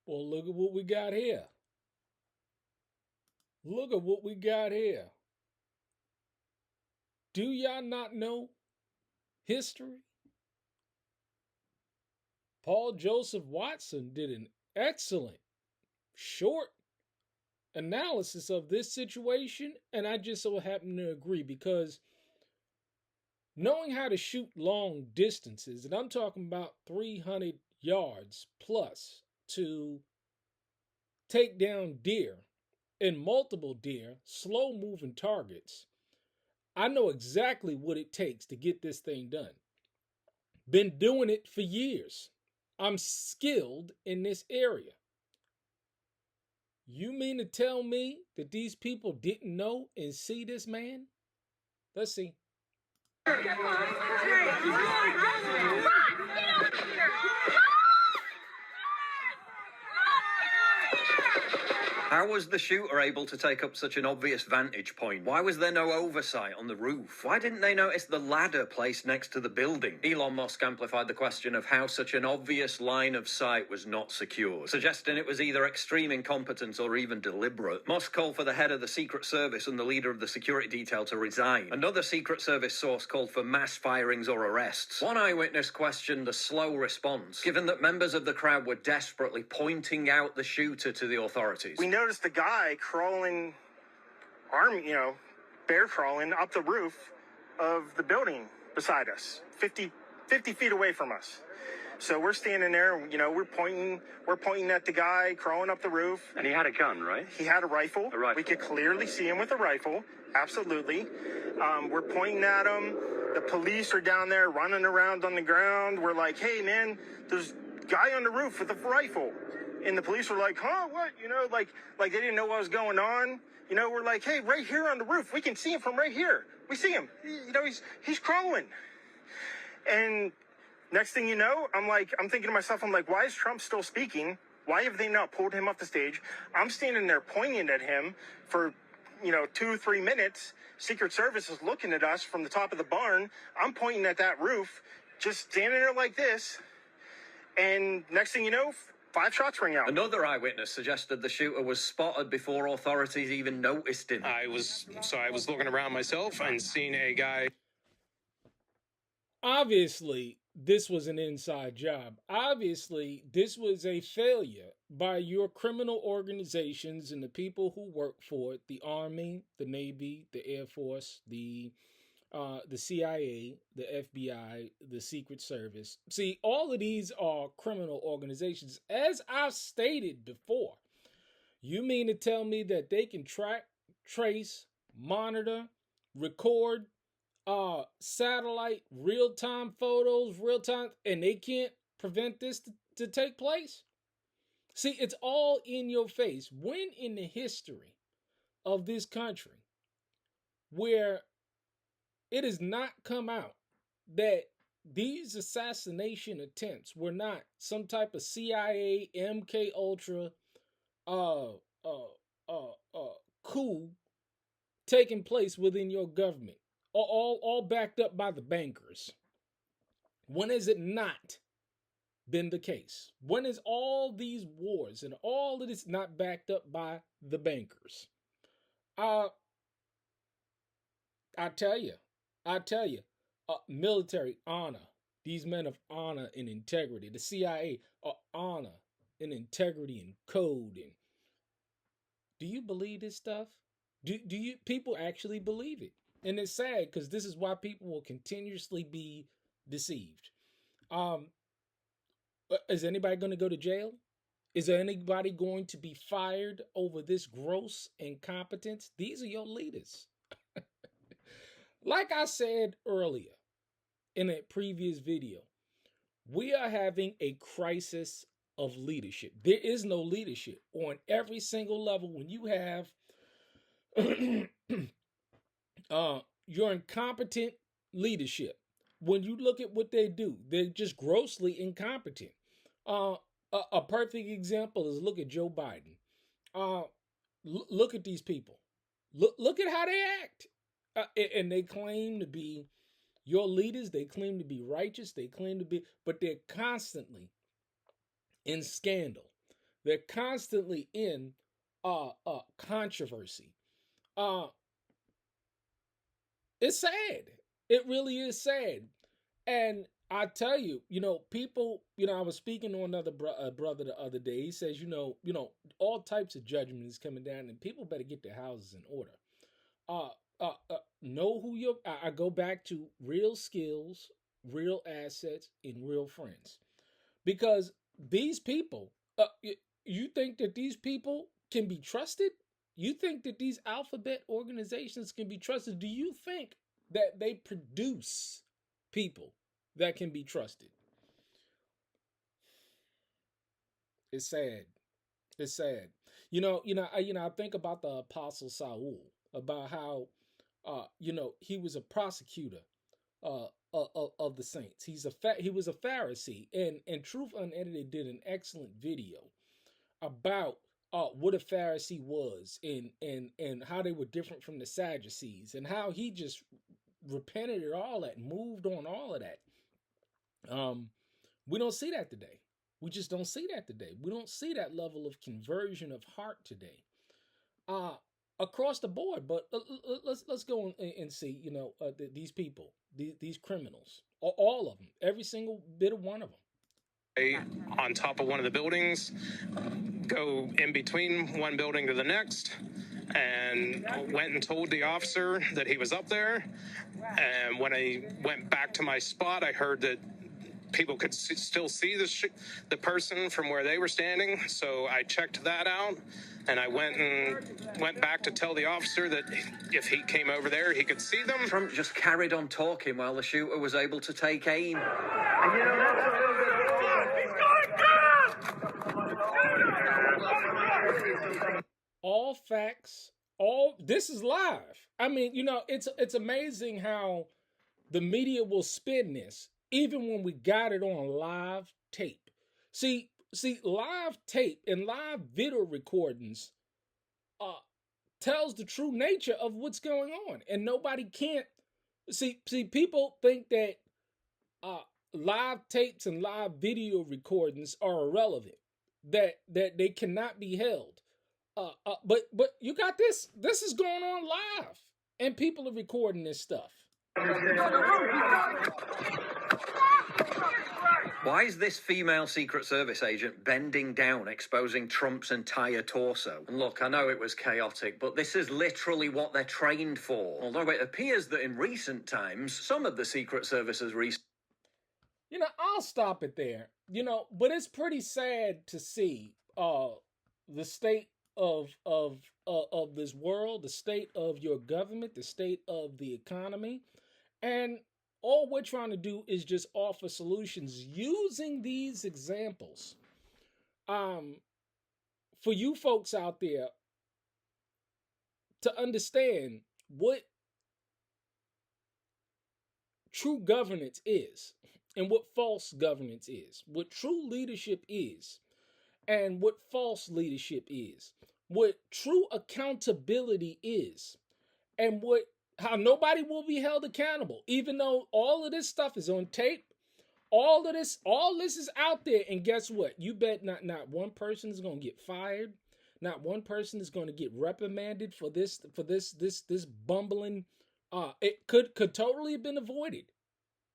Well, look at what we got here. Look at what we got here. Do y'all not know history? Paul Joseph Watson did an excellent short analysis of this situation, and I just so happen to agree because knowing how to shoot long distances, and I'm talking about 300 yards plus to take down deer and multiple deer, slow moving targets, I know exactly what it takes to get this thing done. Been doing it for years. I'm skilled in this area. You mean to tell me that these people didn't know and see this man? Let's see. How was the shooter able to take up such an obvious vantage point? Why was there no oversight on the roof? Why didn't they notice the ladder placed next to the building? Elon Musk amplified the question of how such an obvious line of sight was not secured, suggesting it was either extreme incompetence or even deliberate. Musk called for the head of the Secret Service and the leader of the security detail to resign. Another Secret Service source called for mass firings or arrests. One eyewitness questioned the slow response, given that members of the crowd were desperately pointing out the shooter to the authorities. We noticed the guy crawling, bear crawling up the roof of the building beside us, 50 feet away from us. So we're standing there, we're pointing at the guy crawling up the roof. And he had a gun, right? He had a rifle. A rifle. We could clearly see him with a rifle. Absolutely. We're pointing at him. The police are down there running around on the ground. We're like, hey, man, there's a guy on the roof with a rifle. And the police were like, huh, what? Like they didn't know what was going on. We're like, hey, right here on the roof. We can see him from right here. We see him. He's crawling. And next thing you know, I'm thinking to myself, why is Trump still speaking? Why have they not pulled him off the stage? I'm standing there pointing at him for, 2-3 minutes. Secret Service is looking at us from the top of the barn. I'm pointing at that roof, just standing there like this. And next thing you know, 5 shots ring out. Another eyewitness suggested the shooter was spotted before authorities even noticed him. I was looking around myself and seeing a guy. Obviously, this was an inside job. Obviously, this was a failure by your criminal organizations and the people who work for it, the Army, the Navy, the Air Force, the CIA, the FBI, the Secret Service. See, all of these are criminal organizations. As I've stated before, you mean to tell me that they can track, trace, monitor, record, satellite, real-time photos, real-time, and they can't prevent this to take place? See, it's all in your face. When in the history of this country where it has not come out that these assassination attempts were not some type of CIA, MK Ultra, coup taking place within your government, all backed up by the bankers? When has it not been the case? When is all these wars and all of this not backed up by the bankers? I tell you, military honor. These men of honor and integrity. The CIA are honor and integrity and code. And do you believe this stuff? Do you people actually believe it? And it's sad because this is why people will continuously be deceived. Is anybody going to go to jail? Is there anybody going to be fired over this gross incompetence? These are your leaders. Like I said earlier in a previous video, we are having a crisis of leadership. There is no leadership on every single level. When you have your incompetent leadership, when you look at what they do, they're just grossly incompetent. A perfect example is look at Joe Biden. Look at these people. Look at how they act. And they claim to be your leaders. They claim to be righteous. They claim to be, but they're constantly in scandal, They're constantly in controversy. Uh, it's sad. It really is sad. And I tell you, people, I was speaking to another brother the other day. He says, all types of judgment is coming down, and people better get their houses in order. Uh, know who you're. I go back to real skills, real assets, and real friends, because these people. You think that these people can be trusted? You think that these alphabet organizations can be trusted? Do you think that they produce people that can be trusted? It's sad. It's sad. I think about the Apostle Saul, about how, he was a prosecutor of the saints. He was a Pharisee, and Truth Unedited did an excellent video about what a Pharisee was, and how they were different from the Sadducees, and how he just repented of all that, moved on all of that. We don't see that today. We just don't see that today. We don't see that level of conversion of heart today, across the board. But let's go and see. These people, these criminals, all of them, every single bit of one of them. On top of one of the buildings, go in between one building to the next, and went and told the officer that he was up there. And when I went back to my spot, I heard that people could still see the person from where they were standing. So I checked that out, and I went back to tell the officer that if he came over there, he could see them. Trump just carried on talking while the shooter was able to take aim. All facts. This is live. I mean, it's amazing how the media will spin this, even when we got it on live tape. See, live tape and live video recordings tells the true nature of what's going on, and nobody can't see. People think that live tapes and live video recordings are irrelevant, that they cannot be held. But you got this. This is going on live, and people are recording this stuff. Why is this female Secret Service agent bending down, exposing Trump's entire torso? And look, I know it was chaotic, but this is literally what they're trained for. Although it appears that in recent times, some of the Secret Service's I'll stop it there. But it's pretty sad to see the state of this world, the state of your government, the state of the economy, and all we're trying to do is just offer solutions using these examples. For you folks out there to understand what true governance is, and what false governance is, what true leadership is, and what false leadership is, what true accountability is, and how nobody will be held accountable, even though all of this stuff is on tape. All this is out there, and guess what? You bet not one person is going to get fired. Not one person is going to get reprimanded for this bumbling. It could totally have been avoided.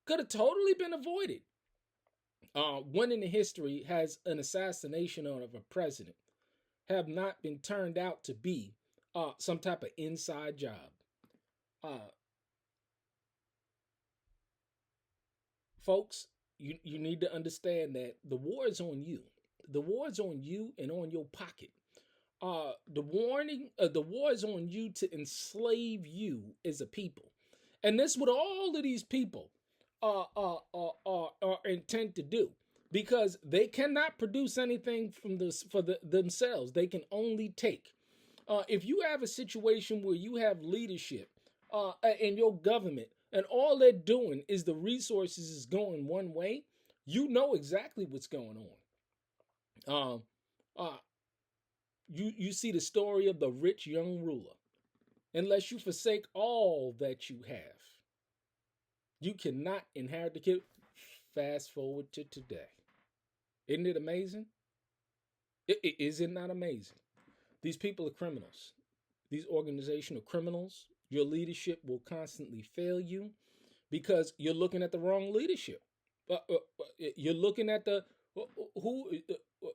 Could have totally been avoided. When in the history has an assassination of a president have not been turned out to be some type of inside job? Folks, you need to understand that the war is on you. The war is on you and on your pocket. The war is on you to enslave you as a people, and this is what all of these people are intent to do, because they cannot produce anything from themselves. They can only take. If you have a situation where you have leadership in your government, and all they're doing is the resources is going one way, you know exactly what's going on. You see the story of the rich young ruler. Unless you forsake all that you have, you cannot inherit the kingdom. Fast forward to today. Isn't it amazing? Is it not amazing? These people are criminals. These organizational criminals. Your leadership will constantly fail you because you're looking at the wrong leadership. You're looking at the who.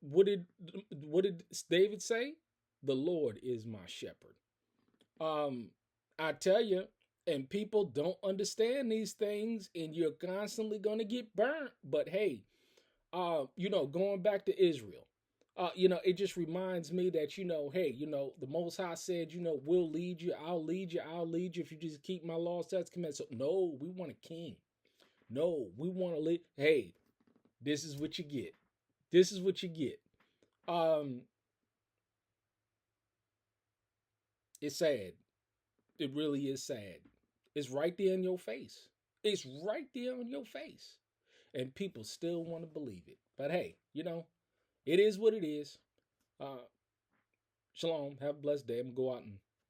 What did David say? The Lord is my shepherd. Um, I tell you, and people don't understand these things, and you're constantly going to get burnt. But hey, going back to Israel, it just reminds me that, hey, the Most High said, we'll lead you, I'll lead you, I'll lead you if you just keep my laws, statutes, commandments. So no, we want a king. No, we want to lead. Hey, this is what you get. This is what you get. It's sad. It really is sad. It's right there in your face. It's right there on your face. And people still want to believe it. But hey, it is what it is. Uh, Shalom. Have a blessed day. I'm gonna go out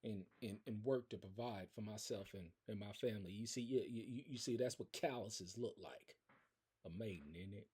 and work to provide for myself and my family. You see, you see, that's what calluses look like. A maiden, isn't it?